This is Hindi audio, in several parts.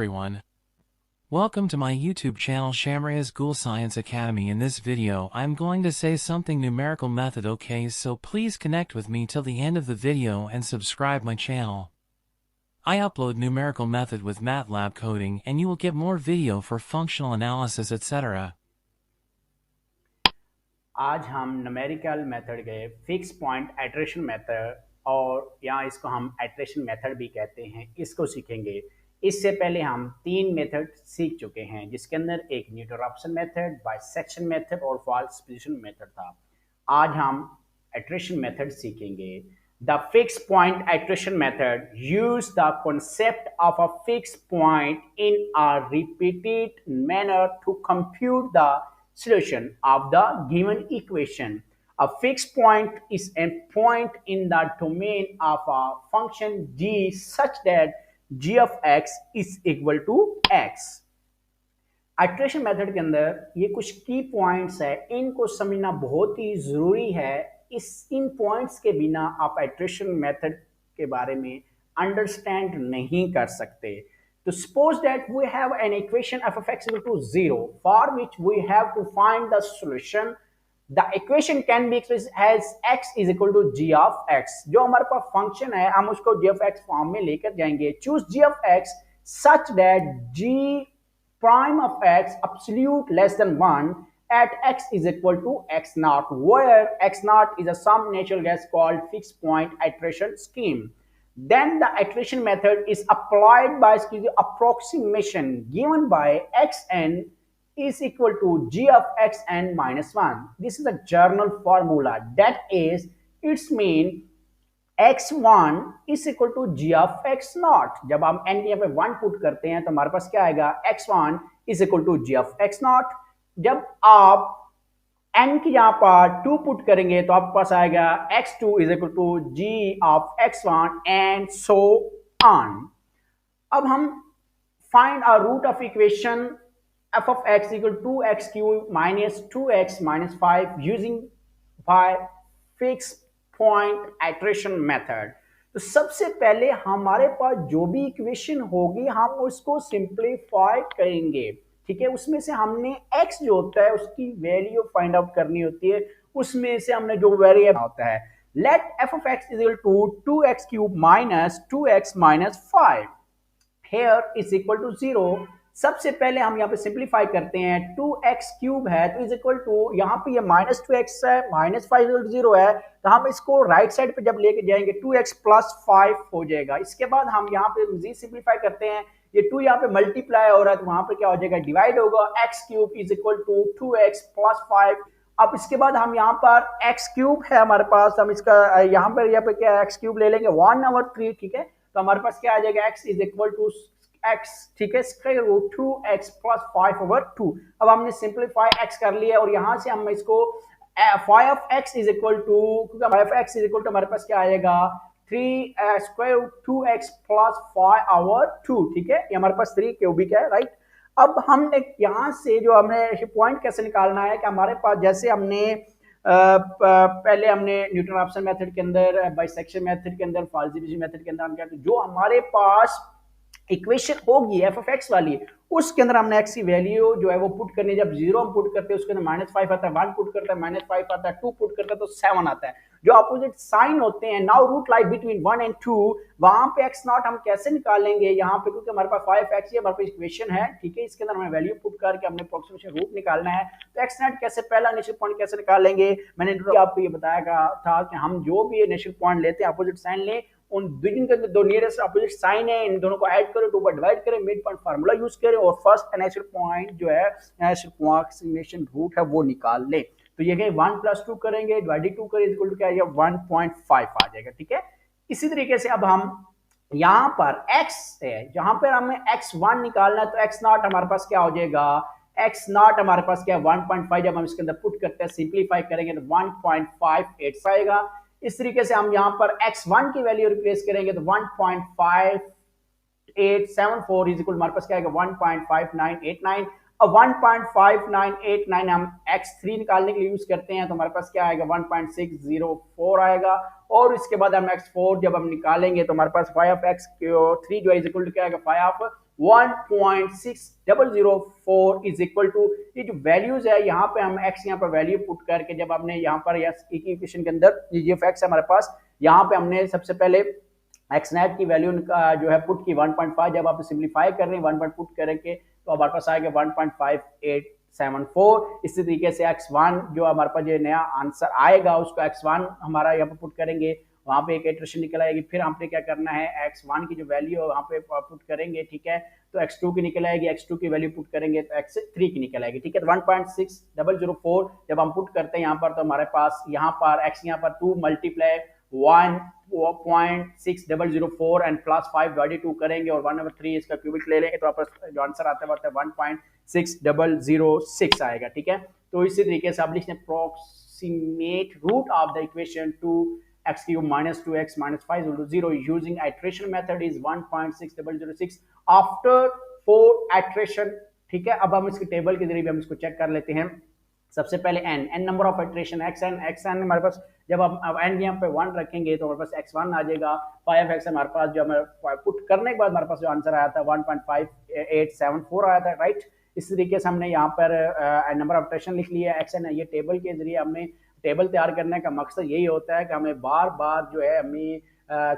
everyone. Welcome to my YouTube channel Shamria's Ghoul Science Academy. In this video, I'm going to say something numerical method, okay? So please connect with me till the end of the video and subscribe my channel. I upload numerical method with MATLAB coding and you will get more video for functional analysis etc. आज हम न्यूमेरिकल मेथड गए फिक्स पॉइंट आइटरेशन मेथड और यहाँ इसको हम आइटरेशन मेथड भी कहते हैं, इसको सीखेंगे। इससे पहले हम 3 मेथड सीख चुके हैं जिसके अंदर एक न्यूटन-रॉप्सन मेथड, बाइसेक्शन मेथड और फॉल्स पोजीशन मेथड था। आज हम आइटरेशन मेथड सीखेंगे। The fixed point iteration method use the concept of a fixed point in a repeated manner to compute the solution of the given equation. A fixed point is a point in the domain of a function g such that g of x is equal to x. Iteration method के अंदर ये कुछ की पॉइंट्स है, इनको समझना बहुत ही जरूरी है। इन पॉइंट्स के बिना आप आइटरेशन मेथड के बारे में अंडरस्टैंड नहीं कर सकते। तो suppose that we have an equation f of x equal to 0 for which we have to find the solution. The equation can be expressed as x is equal to g of x। जो हमारे पास फंक्शन है हम उसको g of x फॉर्म में लेकर जाएंगे। Choose g of x such that g prime of x absolute less than 1 at x is equal to x naught, where x naught is a some natural gas called fixed point iteration scheme. Then the iteration method is applied by approximation given by xn is equal to g of xn minus 1. This is a general formula, that is its mean x1 is equal to g of x naught। जब हम n के यहाँ पे 1 पुट करते हैं तो हमारे पास क्या आएगा, x1 is equal to g of x naught। जब आप n की यहाँ पर 2 पुट करेंगे तो आपके पास आएगा x2 is equal to g of x1 and so on। अब हम find a root of equation f of x equal to 2x cube minus 2x minus 5 using by fixed point iteration method. तो सबसे पहले हमारे पास जो भी इक्वेशन होगी हम उसको सिंप्लीफाई करेंगे, ठीक है। उसमें से हमने x जो होता है उसकी वैल्यू फाइंड आउट करनी होती है, उसमें से हमने जो वेरिएबल होता है late f of x is equal to 2x cube minus 2x minus 5 here is equal to 0। सबसे पहले हम यहाँ पे सिंप्लीफाई करते हैं, 2x क्यूब है तो इज इक्वल टू यहाँ पे ये माइनस 2x है, माइनस 5 0 है, तो हम इसको राइट साइड पे जब लेके जाएंगे 2x प्लस 5 हो जाएगा। इसके बाद हम यहाँ पे मजीद सिंप्लीफाई करते हैं, ये 2 यहाँ पे मल्टीप्लाई हो रहा है तो वहां पे क्या हो जाएगा, डिवाइड होगा, x cube is equal to 2x plus 5। अब इसके बाद हम यहाँ पर x क्यूब है हमारे पास, हम इसका यहाँ पे क्या है, x क्यूब ले लेंगे 1/3, ठीक है। तो हमारे पास क्या आ जाएगा, x is equal to x, ठीक है, स्क्वायर रूट 2x प्लस 5/2। अब हमने सिंप्लीफाई x कर लिया और यहां से हम इसको phi of x is equal to, क्योंकि phi of x is equal to हमारे पास क्या आएगा 3 स्क्वायर रूट 2x प्लस 5/2, ठीक है, ये हमारे पास 3 क्यूबिक है, राइट। अब हमने यहां से जो हमने पॉइंट कैसे निकालना है कि हमारे पास जैसे हमने पहले हमने न्यूटन-रॉप्सन मेथड के अंदर, बाइसेक्शन मेथड के अंदर, फॉल्स पोजीशन मेथड के अंदर हम क्या करते हैं, जो हमारे पास इक्वेशन होगी f of x वाली उसके अंदर हमने x की वैल्यू जो है वो पुट करनी है। जब 0 हम पुट करते हैं उसके अंदर -5 आता है, 1 पुट करता है -5 आता है, 2 पुट करता है तो 7 आता है। जो अपोजिट साइन होते हैं, now root lie between 1 and 2, वहां पे x नॉट हम कैसे निकालेंगे, यहाँ पे क्योंकि हमारे पास 5x हमारे पास इक्वेशन है, ठीक है, इसके अंदर हमें वैल्यू पुट करके हमने अप्रोक्सीमेशन रूट निकालना है। तो x नॉट कैसे, पहला इनिशियल पॉइंट कैसे निकालेंगे, मैंने आपको ये बताया था कि हम जो भी इनिशियल पॉइंट लेते हैं अपोजिट साइन लें, उन के दो नियरेस्ट अपोजिट साइन है, इन दोनों को ऐड करें, 2 पर डिवाइड करें, मिड पॉइंट फार्मूला यूज करें और फर्स्ट इनिशियल पॉइंट जो है इनिशियल अप्रोक्सीमेशन रूट है वो निकाल लें। तो ये 1 + 2 करेंगे, डिवाइडेड 2 करें, इक्वल टू क्या आएगा 1.5 आ जाएगा, ठीक है। इसी तरीके से अब हम यहाँ पर x है, जहां पर हमें x1 निकालना है तो x नॉट हमारे पास क्या हो जाएगा, x नॉट हमारे पास क्या 1.5, जब हम इसके अंदर पुट करते हैं सिंप्लीफाई करेंगे तो 1.58 आएगा। इस तरीके से हम यहाँ पर x1 की वैल्यू रिप्लेस करेंगे तो 1.5874 इज इक्वल हमारे पास क्या आएगा 1.5989। अब 1.5989 हम x3 निकालने के लिए यूज करते हैं तो हमारे पास क्या आएगा 1.604 आएगा। और इसके बाद हम x4 जब हम निकालेंगे तो हमारे पास फाई ऑफ x3 जो है इज इक्वल टू क्या आएगा, phi of 1.6004 is equal to, ये जो वैल्यूज है यहाँ पे हम x यहाँ पर वैल्यू पुट करके जब आपने यहाँ पर इक्वेशन के अंदर ये फैक्ट्स हमारे पास, यहाँ पे हमने सबसे पहले एक्स नेट की वैल्यू जो है पुट की 1.5, जब आप सिंप्लीफाई कर रहे हैं 1 पुट करेंगे तो हमारे पास आएगा 1.5874। इसी तरीके से x1 जो हमारे पास जो नया आंसर आएगा उसको x1 हमारा यहाँ पे पुट करेंगे, वहाँ पे एक इटरेशन निकल आएगी, फिर हमने क्या करना है x1 की जो वैल्यू है वहाँ पे पुट करेंगे, ठीक है, तो x2 की निकल आएगी, x2 की वैल्यू पुट करेंगे तो x3 की निकल आएगी, ठीक है। 1.6004 जब हम पुट करते हैं यहाँ पर तो हमारे पास यहाँ पर x यहाँ पर 2 मल्टीप्लाई 1.6004 एंड प्लस 5 डिवाइडेड 2 करेंगे और 1/3 इसका क्यूबिक ले लेंगे तो आपका जो आंसर आता है 1.6006 आएगा, ठीक है। तो इसी तरीके से आप लिखते हैं approximate root of the equation to x cube minus 2x minus 5 equal to 0 using iteration method is 1.6006 after 4 iteration, ठीक है। अब हम इसके टेबल के जरिए भी हम इसको चेक कर लेते हैं। सबसे पहले n number of iteration xn हमारे पास, जब अब n यहाँ पे 1 रखेंगे तो हमारे पास x1 आ जाएगा, 5x हमारे पास जो हमारे पुट करने के बाद हमारे पास जो आंसर आया था 1.5874 आया था, राइट। इस तरीके से हमने यहाँ पर नंबर ऑफ इटरेशन लिख लिया xn है। ये टेबल के जरिए हमने टेबल तैयार करने का मकसद यही होता है कि हमें बार बार जो है हमें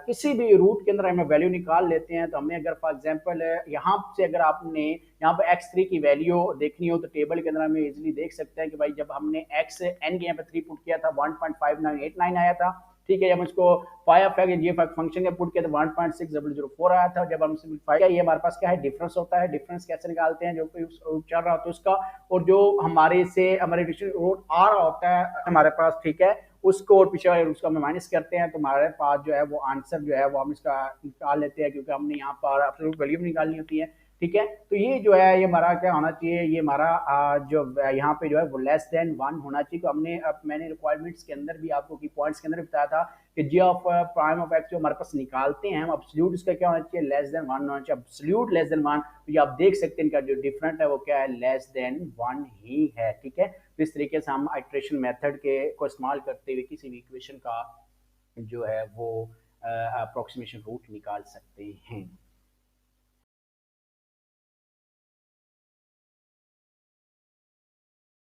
किसी भी रूट के अंदर हमें वैल्यू निकाल लेते हैं तो हमें अगर फॉर एग्जांपल यहाँ से अगर आपने यहाँ पे x3 की वैल्यू देखनी हो तो टेबल के अंदर हमें इजीली देख सकते हैं कि भाई जब हमने x n के यहाँ पे 3 पुट किया था 1.5989 आया था, ठीक है। जब इसको ये फंक्शन का पुट किया तो 1.6004 आया था। जब हम सिंप्लीफाई किया, ये हमारे पास क्या है डिफरेंस होता है, डिफरेंस कैसे निकालते हैं जो चल रहा होता है उसका, और जो हमारे से हमारे रूट आ रहा होता है हमारे पास, ठीक है, उसको और पीछे वाले उसको हमें माइनस करते हैं तो हमारे पास जो है वो आंसर जो है वो हम इसका निकाल लेते हैं क्योंकि हमने यहाँ पर एब्सोल्यूट वैल्यू निकालनी होती है, ठीक है। तो ये जो है ये हमारा क्या होना चाहिए, ये हमारा जो यहाँ पे जो है वो लेस देन 1 होना चाहिए। तो हमने अब मैंने रिक्वायरमेंट्स के अंदर भी आपको की पॉइंट्स के अंदर बताया था कि जी ऑफ प्राइम ऑफ एक्स जो हमारे पास निकालते हैं हम एब्सोल्यूट इसका क्या होना चाहिए, लेस देन 1 होना चाहिए, एब्सोल्यूट लेस देन 1। तो ये आप देख सकते हैं इनका जो डिफरेंट है वो क्या है, लेस देन 1 ही है, ठीक है। तो इस तरीके से हम आइट्रेशन मेथड के को इस्तेमाल करते हुए किसी भी इक्वेशन का जो है वो अप्रोक्सीमेशन रूट निकाल सकते हैं।